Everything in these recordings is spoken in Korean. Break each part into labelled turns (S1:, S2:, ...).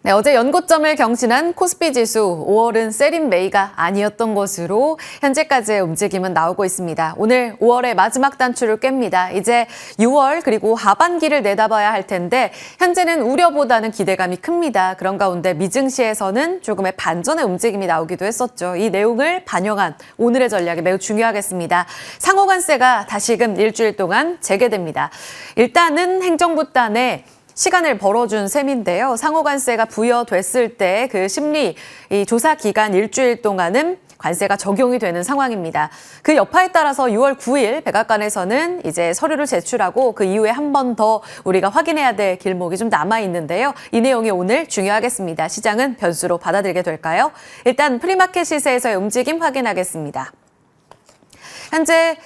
S1: 네, 어제 연고점을 경신한 코스피 지수 5월은 세린 메이가 아니었던 것으로 현재까지의 움직임은 나오고 있습니다. 오늘 5월의 마지막 단추를 꿰니다. 이제 6월 그리고 하반기를 내다봐야 할 텐데 현재는 우려보다는 기대감이 큽니다. 그런 가운데 미증시에서는 조금의 반전의 움직임이 나오기도 했었죠. 이 내용을 반영한 오늘의 전략이 매우 중요하겠습니다. 상호관세가 다시금 일주일 동안 재개됩니다. 일단은 행정부 단에 시간을 벌어준 셈인데요. 상호관세가 부여됐을 때 그 심리 이 조사 기간 일주일 동안은 관세가 적용이 되는 상황입니다. 그 여파에 따라서 6월 9일 백악관에서는 이제 서류를 제출하고 그 이후에 한 번 더 우리가 확인해야 될 길목이 좀 남아 있는데요. 이 내용이 오늘 중요하겠습니다. 시장은 변수로 받아들이게 될까요? 일단 프리마켓 시세에서의 움직임 확인하겠습니다. 현재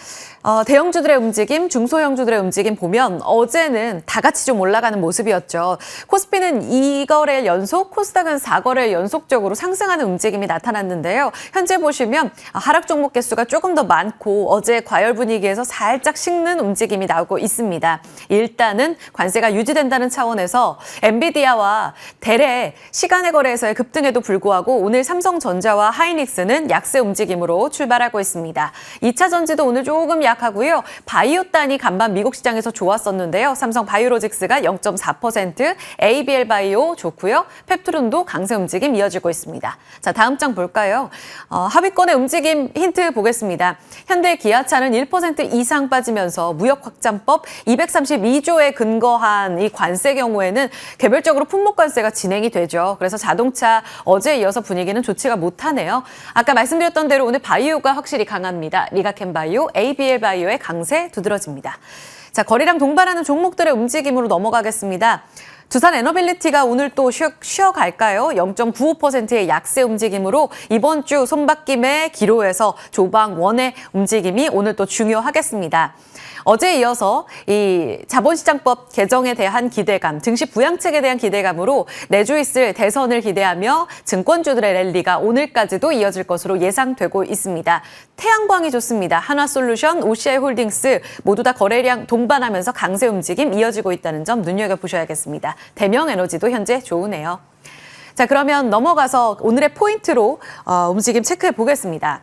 S1: 대형주들의 움직임, 중소형주들의 움직임 보면 어제는 다 같이 좀 올라가는 모습이었죠. 코스피는 2거래일 연속, 코스닥은 4거래일 연속적으로 상승하는 움직임이 나타났는데요. 현재 보시면 하락 종목 개수가 조금 더 많고 어제 과열 분위기에서 살짝 식는 움직임이 나오고 있습니다. 일단은 관세가 유지된다는 차원에서 엔비디아와 델의 시간의 거래에서의 급등에도 불구하고 오늘 삼성전자와 하이닉스는 약세 움직임으로 출발하고 있습니다. 2차 전지도 오늘 조금 약하고요. 바이오단이 간밤 미국 시장에서 좋았었는데요. 삼성 바이오로직스가 0.4%, ABL 바이오 좋고요. 펩트론도 강세 움직임 이어지고 있습니다. 자, 다음 장 볼까요? 하위권의 움직임 힌트 보겠습니다. 현대 기아차는 1% 이상 빠지면서 무역확장법 232조에 근거한 이 관세 경우에는 개별적으로 품목 관세가 진행이 되죠. 그래서 자동차 어제에 이어서 분위기는 좋지가 못하네요. 아까 말씀드렸던 대로 오늘 바이오가 확실히 강합니다. 리가켄 바이오, ABL 바이오의 강세 두드러집니다. 자, 거래량 동반하는 종목들의 움직임으로 넘어가겠습니다. 두산 에너빌리티가 오늘 또 쉬어갈까요? 0.95%의 약세 움직임으로 이번 주 손바뀜의 기로에서 조방원의 움직임이 오늘 또 중요하겠습니다. 어제에 이어서 이 자본시장법 개정에 대한 기대감, 증시 부양책에 대한 기대감으로 내주 있을 대선을 기대하며 증권주들의 랠리가 오늘까지도 이어질 것으로 예상되고 있습니다. 태양광이 좋습니다. 한화솔루션, OCI홀딩스 모두 다 거래량 동반하면서 강세 움직임 이어지고 있다는 점 눈여겨보셔야겠습니다. 대명에너지도 현재 좋으네요. 자, 그러면 넘어가서 오늘의 포인트로 움직임 체크해 보겠습니다.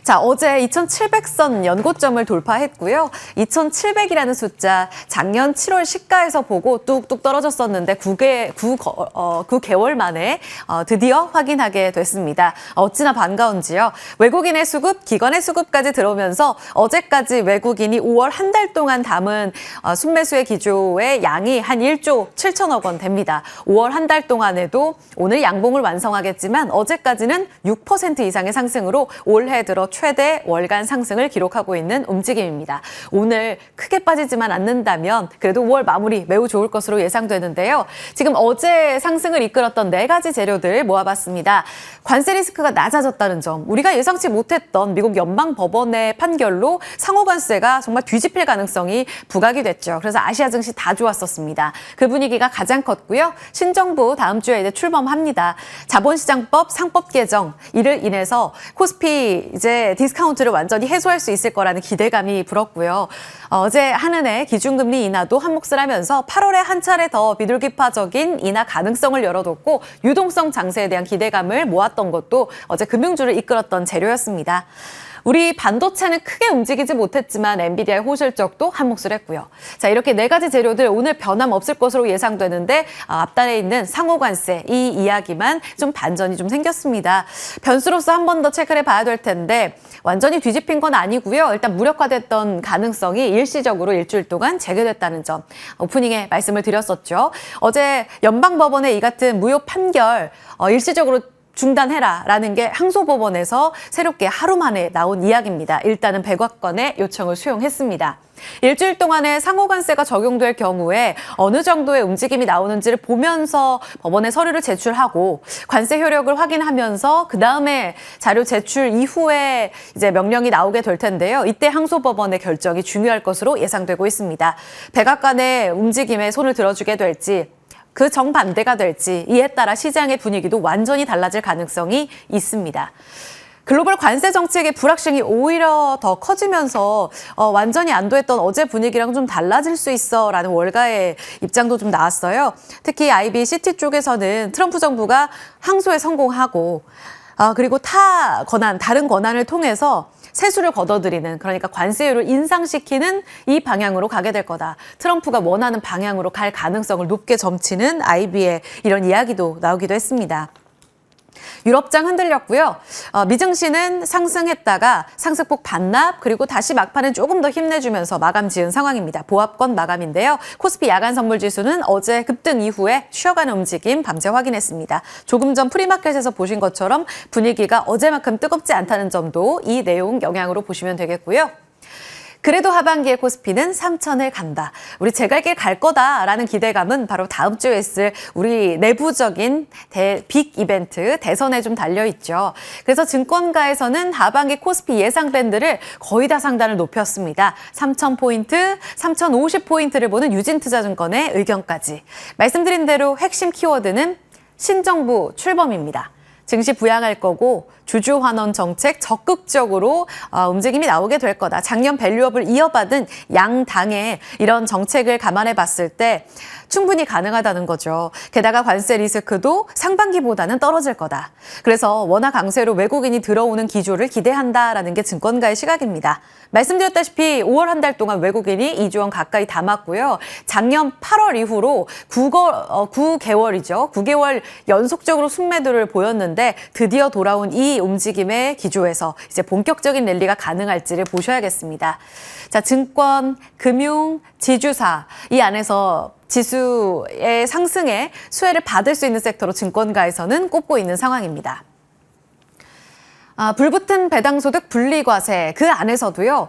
S1: 자, 어제 2,700선 연고점을 돌파했고요. 2,700이라는 숫자 작년 7월 시가에서 보고 뚝뚝 떨어졌었는데 9개월 만에 드디어 확인하게 됐습니다. 어찌나 반가운지요. 외국인의 수급, 기관의 수급까지 들어오면서 어제까지 외국인이 5월 한 달 동안 담은 순매수의 기조의 양이 한 1조 7천억 원 됩니다. 5월 한 달 동안에도 오늘 양봉을 완성하겠지만 어제까지는 6% 이상의 상승으로 올해 들어 최대 월간 상승을 기록하고 있는 움직임입니다. 오늘 크게 빠지지만 않는다면 그래도 5월 마무리 매우 좋을 것으로 예상되는데요. 지금 어제 상승을 이끌었던 4가지 재료들 모아봤습니다. 관세 리스크가 낮아졌다는 점, 우리가 예상치 못했던 미국 연방법원의 판결로 상호관세가 정말 뒤집힐 가능성이 부각이 됐죠. 그래서 아시아 증시 다 좋았었습니다. 그 분위기가 가장 컸고요. 신정부 다음 주에 이제 출범합니다. 자본시장법 상법 개정 이를 인해서 코스피 이제 디스카운트를 완전히 해소할 수 있을 거라는 기대감이 불었고요. 어제 한은의 기준금리 인하도 한몫을 하면서 8월에 한 차례 더 비둘기파적인 인하 가능성을 열어뒀고 유동성 장세에 대한 기대감을 모았던 것도 어제 금융주를 이끌었던 재료였습니다. 우리 반도체는 크게 움직이지 못했지만 엔비디아의 호실적도 한몫을 했고요. 자, 이렇게 4가지 재료들 오늘 변함없을 것으로 예상되는데 앞단에 있는 상호관세 이 이야기만 좀 반전이 좀 생겼습니다. 변수로서 한 번 더 체크를 해봐야 될 텐데 완전히 뒤집힌 건 아니고요. 일단 무력화됐던 가능성이 일시적으로 일주일 동안 재개됐다는 점 오프닝에 말씀을 드렸었죠. 어제 연방법원의 이 같은 무효 판결 일시적으로 중단해라라는 게 항소법원에서 새롭게 하루 만에 나온 이야기입니다. 일단은 백악관의 요청을 수용했습니다. 일주일 동안의 상호관세가 적용될 경우에 어느 정도의 움직임이 나오는지를 보면서 법원에 서류를 제출하고 관세 효력을 확인하면서 그 다음에 자료 제출 이후에 이제 명령이 나오게 될 텐데요. 이때 항소법원의 결정이 중요할 것으로 예상되고 있습니다. 백악관의 움직임에 손을 들어주게 될지 그 정반대가 될지 이에 따라 시장의 분위기도 완전히 달라질 가능성이 있습니다. 글로벌 관세 정책의 불확실성이 오히려 더 커지면서 완전히 안도했던 어제 분위기랑 좀 달라질 수 있어라는 월가의 입장도 좀 나왔어요. 특히 IBCT 쪽에서는 트럼프 정부가 항소에 성공하고 그리고 다른 권한을 통해서 세수를 걷어들이는, 그러니까 관세율을 인상시키는 이 방향으로 가게 될 거다. 트럼프가 원하는 방향으로 갈 가능성을 높게 점치는 IB의 이런 이야기도 나오기도 했습니다. 유럽장 흔들렸고요. 미증시는 상승했다가 상승폭 반납, 그리고 다시 막판은 조금 더 힘내주면서 마감 지은 상황입니다. 보합권 마감인데요. 코스피 야간 선물 지수는 어제 급등 이후에 쉬어가는 움직임 밤새 확인했습니다. 조금 전 프리마켓에서 보신 것처럼 분위기가 어제만큼 뜨겁지 않다는 점도 이 내용 영향으로 보시면 되겠고요. 그래도 하반기에 코스피는 3천을 간다. 우리 제갈 길 갈 거다라는 기대감은 바로 다음 주에 있을 우리 내부적인 빅 이벤트 대선에 좀 달려있죠. 그래서 증권가에서는 하반기 코스피 예상 밴드를 거의 다 상단을 높였습니다. 3,000포인트, 3,050포인트를 보는 유진투자증권의 의견까지. 말씀드린 대로 핵심 키워드는 신정부 출범입니다. 증시 부양할 거고 주주 환원 정책 적극적으로 움직임이 나오게 될 거다. 작년 밸류업을 이어받은 양당의 이런 정책을 감안해 봤을 때 충분히 가능하다는 거죠. 게다가 관세 리스크도 상반기보다는 떨어질 거다. 그래서 원화 강세로 외국인이 들어오는 기조를 기대한다라는 게 증권가의 시각입니다. 말씀드렸다시피 5월 한 달 동안 외국인이 2조 원 가까이 담았고요. 작년 8월 이후로 9개월 연속적으로 순매도를 보였는데 드디어 돌아온 이 움직임의 기조에서 이제 본격적인 랠리가 가능할지를 보셔야겠습니다. 자, 증권, 금융, 지주사 이 안에서 지수의 상승에 수혜를 받을 수 있는 섹터로 증권가에서는 꼽고 있는 상황입니다. 불붙은 배당소득 분리과세 그 안에서도요.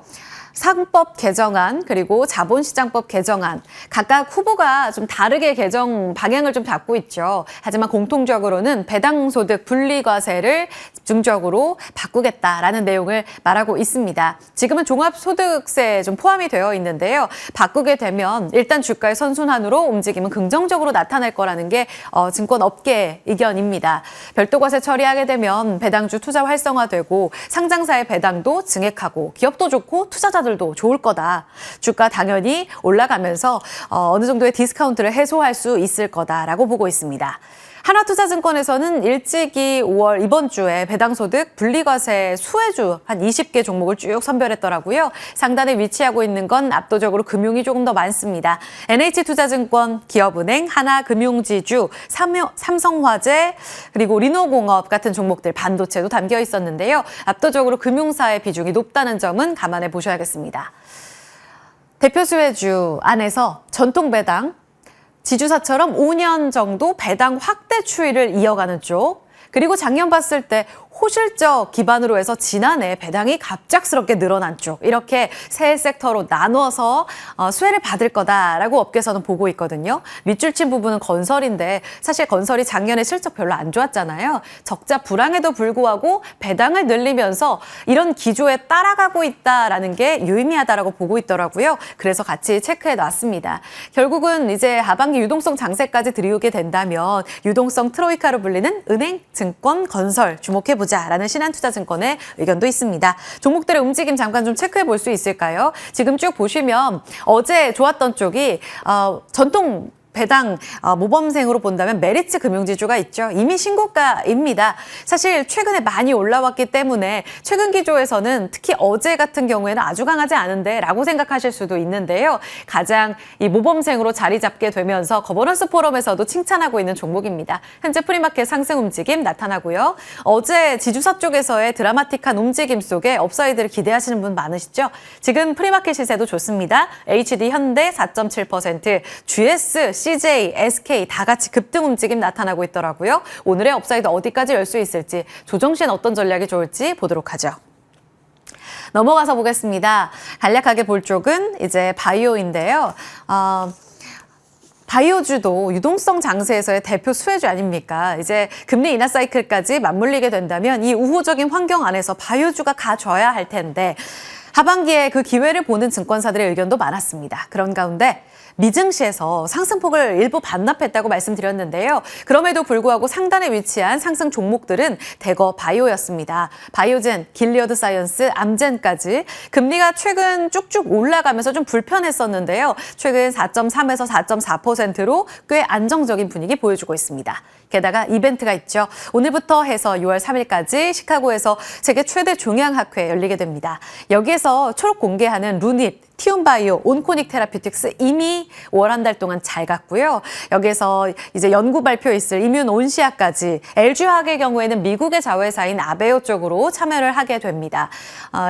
S1: 상법 개정안 그리고 자본시장법 개정안 각각 후보가 좀 다르게 개정 방향을 좀 잡고 있죠. 하지만 공통적으로는 배당소득 분리과세를 집중적으로 바꾸겠다라는 내용을 말하고 있습니다. 지금은 종합소득세에 좀 포함이 되어 있는데요. 바꾸게 되면 일단 주가의 선순환으로 움직임은 긍정적으로 나타날 거라는 게 증권업계 의견입니다. 별도과세 처리하게 되면 배당주 투자 활성화되고 상장사의 배당도 증액하고 기업도 좋고 투자자들도 좋을 거다. 주가 당연히 올라가면서 어느 정도의 디스카운트를 해소할 수 있을 거다라고 보고 있습니다. 하나투자증권에서는 일찍이 5월 이번 주에 배당소득 분리과세 수혜주 한 20개 종목을 쭉 선별했더라고요. 상단에 위치하고 있는 건 압도적으로 금융이 조금 더 많습니다. NH투자증권, 기업은행, 하나금융지주, 삼성화재, 그리고 리노공업 같은 종목들 반도체도 담겨 있었는데요. 압도적으로 금융사의 비중이 높다는 점은 감안해 보셔야겠습니다. 대표 수혜주 안에서 전통배당, 지주사처럼 5년 정도 배당 확대 추이를 이어가는 쪽, 그리고 작년 봤을 때 호실적 기반으로 해서 지난해 배당이 갑작스럽게 늘어난 쪽, 이렇게 세 섹터로 나눠서 수혜를 받을 거다라고 업계에서는 보고 있거든요. 밑줄 친 부분은 건설인데 사실 건설이 작년에 실적 별로 안 좋았잖아요. 적자 불황에도 불구하고 배당을 늘리면서 이런 기조에 따라가고 있다라는 게 유의미하다라고 보고 있더라고요. 그래서 같이 체크해 놨습니다. 결국은 이제 하반기 유동성 장세까지 들이오게 된다면 유동성 트로이카로 불리는 은행, 증권, 건설 주목해보자라는 신한투자증권의 의견도 있습니다. 종목들의 움직임 잠깐 좀 체크해 볼 수 있을까요? 지금 쭉 보시면 어제 좋았던 쪽이 전통 배당 모범생으로 본다면 메리츠 금융지주가 있죠. 이미 신고가입니다. 사실 최근에 많이 올라왔기 때문에 최근 기조에서는 특히 어제 같은 경우에는 아주 강하지 않은데 라고 생각하실 수도 있는데요. 가장 이 모범생으로 자리 잡게 되면서 거버넌스 포럼에서도 칭찬하고 있는 종목입니다. 현재 프리마켓 상승 움직임 나타나고요. 어제 지주사 쪽에서의 드라마틱한 움직임 속에 업사이드를 기대하시는 분 많으시죠? 지금 프리마켓 시세도 좋습니다. HD 현대 4.7%, GS, CJ, SK 다 같이 급등 움직임 나타나고 있더라고요. 오늘의 업사이드 어디까지 열 수 있을지, 조정 시엔 어떤 전략이 좋을지 보도록 하죠. 넘어가서 보겠습니다. 간략하게 볼 쪽은 이제 바이오인데요. 바이오주도 유동성 장세에서의 대표 수혜주 아닙니까? 이제 금리 인하 사이클까지 맞물리게 된다면 이 우호적인 환경 안에서 바이오주가 가져야 할 텐데 하반기에 그 기회를 보는 증권사들의 의견도 많았습니다. 그런 가운데 미증시에서 상승폭을 일부 반납했다고 말씀드렸는데요. 그럼에도 불구하고 상단에 위치한 상승 종목들은 대거 바이오였습니다. 바이오젠, 길리어드 사이언스, 암젠까지 금리가 최근 쭉쭉 올라가면서 좀 불편했었는데요. 최근 4.3에서 4.4%로 꽤 안정적인 분위기 보여주고 있습니다. 게다가 이벤트가 있죠. 오늘부터 해서 6월 3일까지 시카고에서 세계 최대 종양학회 열리게 됩니다. 여기에서 초록 공개하는 루닛, 티움바이오, 온코닉 테라피틱스 이미 5월 한 달 동안 잘 갔고요. 여기에서 이제 연구 발표 있을 이뮨 온시아까지 LG화학의 경우에는 미국의 자회사인 아베오 쪽으로 참여를 하게 됩니다.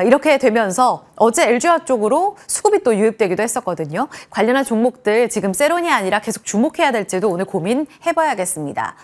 S1: 이렇게 되면서 어제 LG화학 쪽으로 수급이 또 유입되기도 했었거든요. 관련한 종목들 지금 세론이 아니라 계속 주목해야 될지도 오늘 고민해봐야겠습니다.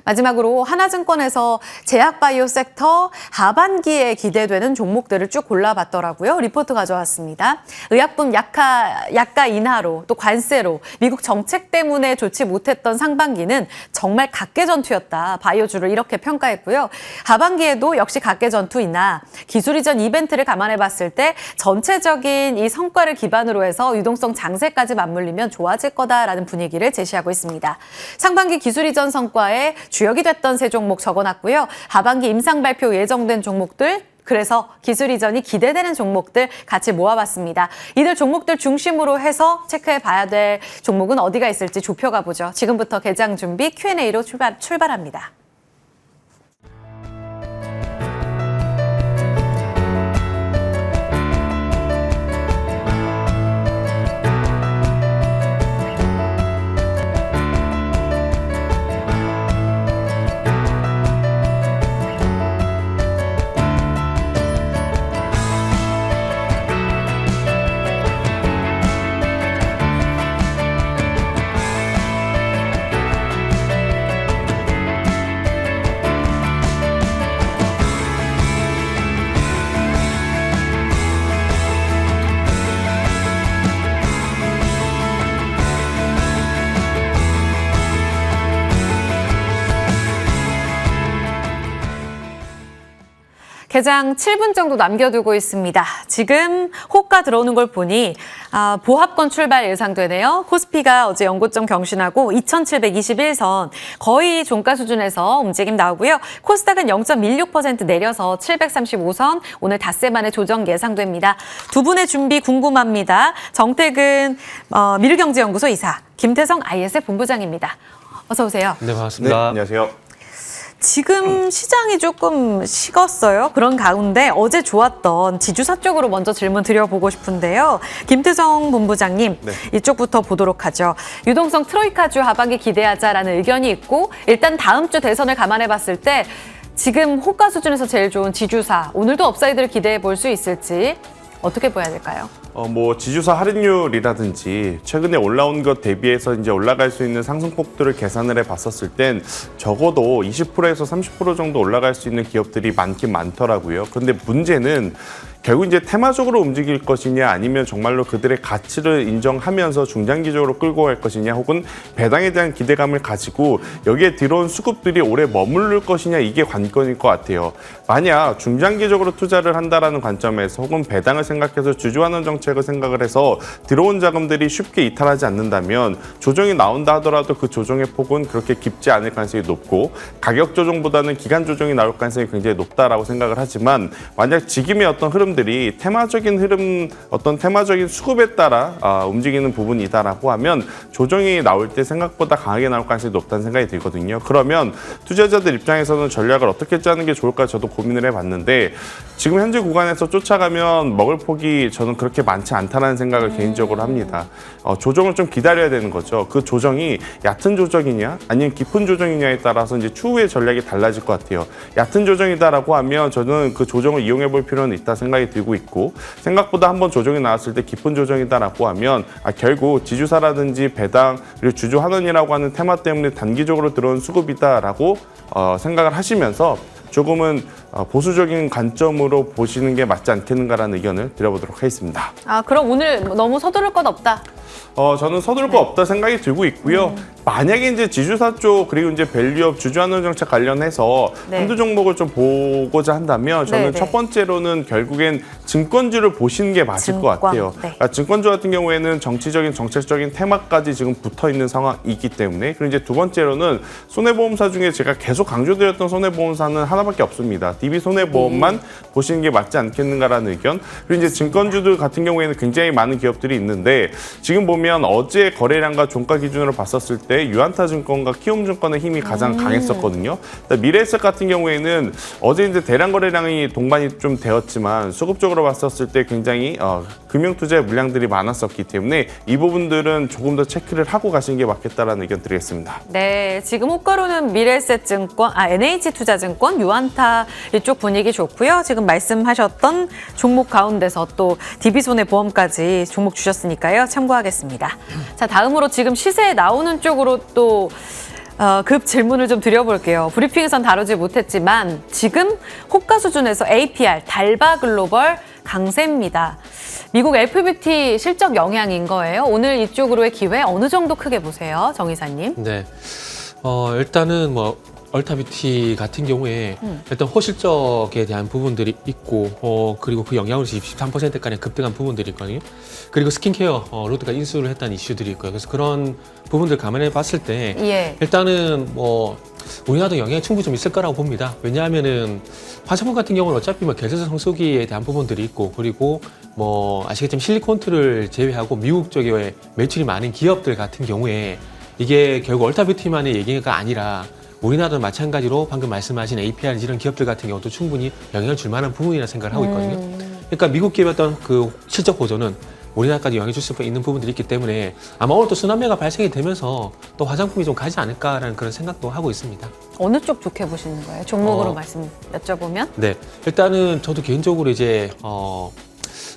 S1: 마지막으로 하나증권에서 제약바이오 섹터 하반기에 기대되는 종목들을 쭉 골라봤더라고요. 리포트 가져왔습니다. 의약품 약가 인하로 또 관세로 미국 정책 때문에 좋지 못했던 상반기는 정말 각계전투였다. 바이오주를 이렇게 평가했고요. 하반기에도 역시 각계전투이나 기술 이전 이벤트를 감안해봤을 때 전체적인 이 성과를 기반으로 해서 유동성 장세까지 맞물리면 좋아질 거다라는 분위기를 제시하고 있습니다. 상반기 기술 이전 성과에 주역이 됐던 세 종목 적어놨고요. 하반기 임상 발표 예정된 종목들, 그래서 기술 이전이 기대되는 종목들 같이 모아봤습니다. 이들 종목들 중심으로 해서 체크해봐야 될 종목은 어디가 있을지 좁혀가 보죠. 지금부터 개장 준비 Q&A로 출발합니다. 개장 7분 정도 남겨두고 있습니다. 지금 호가 들어오는 걸 보니 보합권 출발 예상되네요. 코스피가 어제 연고점 경신하고 2721선 거의 종가 수준에서 움직임 나오고요. 코스닥은 0.16% 내려서 735선 오늘 닷새 만에 조정 예상됩니다. 두 분의 준비 궁금합니다. 정태근 미르경제연구소 이사, 김태성 ISF 본부장입니다. 어서 오세요.
S2: 네, 반갑습니다.
S3: 네, 안녕하세요.
S1: 지금 시장이 조금 식었어요. 그런 가운데 어제 좋았던 지주사 쪽으로 먼저 질문 드려보고 싶은데요. 김태성 본부장님,
S3: 네.
S1: 이쪽부터 보도록 하죠. 유동성 트로이카주 하반기 기대하자라는 의견이 있고 일단 다음 주 대선을 감안해봤을 때 지금 호가 수준에서 제일 좋은 지주사, 오늘도 업사이드를 기대해 볼 수 있을지 어떻게 보여야 될까요?
S3: 지주사 할인율이라든지 최근에 올라온 것 대비해서 이제 올라갈 수 있는 상승폭들을 계산을 해봤었을 땐 적어도 20%에서 30% 정도 올라갈 수 있는 기업들이 많긴 많더라고요. 그런데 문제는 결국 이제 테마적으로 움직일 것이냐 아니면 정말로 그들의 가치를 인정하면서 중장기적으로 끌고 갈 것이냐 혹은 배당에 대한 기대감을 가지고 여기에 들어온 수급들이 오래 머무를 것이냐 이게 관건일 것 같아요. 만약 중장기적으로 투자를 한다라는 관점에서 혹은 배당을 생각해서 주주환원 정책을 생각을 해서 들어온 자금들이 쉽게 이탈하지 않는다면 조정이 나온다 하더라도 그 조정의 폭은 그렇게 깊지 않을 가능성이 높고 가격 조정보다는 기간 조정이 나올 가능성이 굉장히 높다라고 생각을 하지만 만약 지금의 어떤 흐름들이 테마적인 흐름, 어떤 테마적인 수급에 따라 움직이는 부분이다라고 하면 조정이 나올 때 생각보다 강하게 나올 가능성이 높다는 생각이 들거든요. 그러면 투자자들 입장에서는 전략을 어떻게 짜는 게 좋을까 저도 고민을 해봤는데 지금 현재 구간에서 쫓아가면 먹을 폭이 저는 그렇게 많지 않다는 생각을 개인적으로 합니다. 조정을 좀 기다려야 되는 거죠. 그 조정이 얕은 조정이냐 아니면 깊은 조정이냐에 따라서 이제 추후의 전략이 달라질 것 같아요. 얕은 조정이다라고 하면 저는 그 조정을 이용해 볼 필요는 있다 생각이 들고 있고 생각보다 한번 조정이 나왔을 때 깊은 조정이다라고 하면 결국 지주사라든지 배당 그리고 주주환원이라고 하는 테마 때문에 단기적으로 들어온 수급이다라고 생각을 하시면서 조금은 보수적인 관점으로 보시는 게 맞지 않겠는가라는 의견을 드려보도록 하겠습니다.
S1: 그럼 오늘 너무 서두를 것 없다.
S3: 저는 서두를 거 없다 생각이 들고 있고요. 만약에 이제 지주사 쪽 그리고 이제 밸류업 주주환원 정책 관련해서
S1: 네.
S3: 한두 종목을 좀 보고자 한다면 저는
S1: 네.
S3: 첫 번째로는 결국엔 증권주를 보시는 게 맞을 것 같아요.
S1: 네.
S3: 그러니까 증권주 같은 경우에는 정치적인 정책적인 테마까지 지금 붙어 있는 상황이기 때문에 그리고 이제 두 번째로는 손해보험사 중에 제가 계속 강조드렸던 손해보험사는 하나밖에 없습니다. DB 손해보험만 보시는 게 맞지 않겠는가라는 의견. 그리고 이제 증권주들 같은 경우에는 굉장히 많은 기업들이 있는데 지금 보면 어제 거래량과 종가 기준으로 봤었을 때 유안타증권과 키움증권의 힘이 가장 강했었거든요. 미래에셋 같은 경우에는 어제 이제 대량 거래량이 동반이 좀 되었지만 수급적으로 봤었을 때 굉장히 금융투자의 물량들이 많았었기 때문에 이 부분들은 조금 더 체크를 하고 가시는 게 맞겠다라는 의견 드리겠습니다.
S1: 네, 지금 호가로는 미래에셋증권, NH투자증권, 유안타 이쪽 분위기 좋고요. 지금 말씀하셨던 종목 가운데서 또 DB손해보험까지 종목 주셨으니까요. 참고하겠습니다. 자, 다음으로 지금 시세에 나오는 쪽으로 또 급 질문을 좀 드려볼게요. 브리핑에선 다루지 못했지만 지금 호가 수준에서 APR, 달바글로벌 강세입니다. 미국 FBT 실적 영향인 거예요. 오늘 이쪽으로의 기회 어느 정도 크게 보세요, 정 이사님?
S2: 네. 일단은 뭐 얼타뷰티 같은 경우에 일단 호실적에 대한 부분들이 있고 그리고 그 영향으로 23%까지 급등한 부분들이 있거든요. 그리고 스킨케어 로드가 인수를 했다는 이슈들이 있고요. 그래서 그런 부분들 감안해 봤을 때
S1: 예.
S2: 일단은 뭐 우리나라도 영향이 충분히 좀 있을 거라고 봅니다. 왜냐하면은 화장품 같은 경우는 어차피 뭐 결제서 성수기에 대한 부분들이 있고 그리고 뭐 아시겠지만 실리콘트를 제외하고 미국 쪽에 매출이 많은 기업들 같은 경우에 이게 결국 얼타뷰티만의 얘기가 아니라 우리나라도 마찬가지로 방금 말씀하신 APR 이런 기업들 같은 경우도 충분히 영향을 줄 만한 부분이라 생각을 하고 있거든요. 그러니까 미국 기업의 어떤 그 실적 보조는 우리나라까지 영향을 줄 수 있는 부분들이 있기 때문에 아마 오늘 또 순환매가 발생이 되면서 또 화장품이 좀 가지 않을까라는 그런 생각도 하고 있습니다.
S1: 어느 쪽 좋게 보시는 거예요? 종목으로 말씀 여쭤보면?
S2: 네, 일단은 저도 개인적으로 이제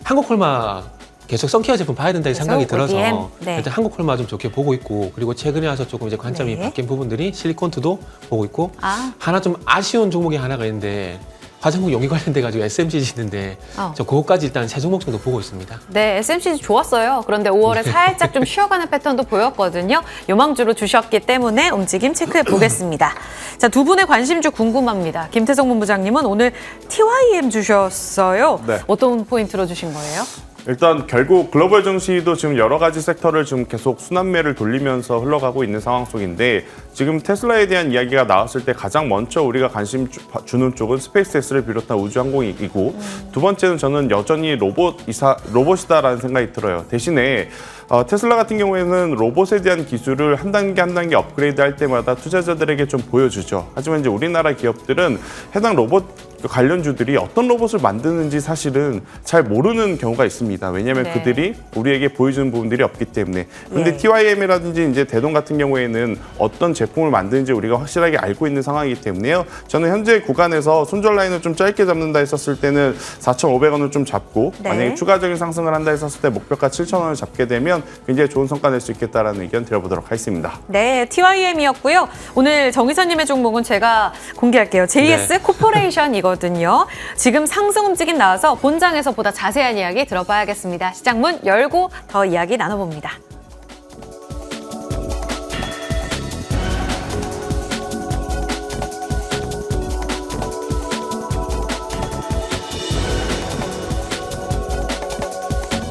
S2: 한국콜마 계속 선케어 제품 봐야 된다는 생각이 들어서
S1: 네.
S2: 일단 한국콜마 좀 좋게 보고 있고 그리고 최근에 와서 조금 이제 관점이
S1: 네.
S2: 바뀐 부분들이 실리콘트도 보고 있고
S1: 아.
S2: 하나 좀 아쉬운 종목이 하나가 있는데 화장품 용이 관련돼 가지고 SMCG 있는데 저 그거까지 일단 세 종목 정도 보고 있습니다.
S1: 네, SMCG 좋았어요. 그런데 5월에 살짝 좀 쉬어가는 패턴도 보였거든요. 요망주로 주셨기 때문에 움직임 체크해 보겠습니다. 자, 두 분의 관심주 궁금합니다. 김태성 본부장님은 오늘 TYM 주셨어요.
S3: 네.
S1: 어떤 포인트로 주신 거예요?
S3: 일단 결국 글로벌 증시도 지금 여러 가지 섹터를 지금 계속 순환매를 돌리면서 흘러가고 있는 상황 속인데 지금 테슬라에 대한 이야기가 나왔을 때 가장 먼저 우리가 관심 주는 쪽은 스페이스X를 비롯한 우주항공이고 두 번째는 저는 여전히 로봇이다라는 생각이 들어요. 대신에 테슬라 같은 경우에는 로봇에 대한 기술을 한 단계 업그레이드 할 때마다 투자자들에게 좀 보여주죠. 하지만 이제 우리나라 기업들은 해당 로봇 관련주들이 어떤 로봇을 만드는지 사실은 잘 모르는 경우가 있습니다. 왜냐하면
S1: 네.
S3: 그들이 우리에게 보여주는 부분들이 없기 때문에. 그런데
S1: 네.
S3: TYM이라든지 이제 대동 같은 경우에는 어떤 제품을 만드는지 우리가 확실하게 알고 있는 상황이기 때문에요. 저는 현재 구간에서 손절 라인을 좀 짧게 잡는다 했었을 때는 4,500원을 좀 잡고
S1: 네.
S3: 만약에 추가적인 상승을 한다 했었을 때 목표가 7,000원을 잡게 되면 굉장히 좋은 성과 낼 수 있겠다라는 의견 드려보도록 하겠습니다.
S1: 네, TYM이었고요. 오늘 정 이사님의 종목은 제가 공개할게요. JS 코퍼레이션이거든요. 지금 상승 움직임 나와서 본장에서 보다 자세한 이야기 들어봐야겠습니다. 시장 문 열고 더 이야기 나눠봅니다.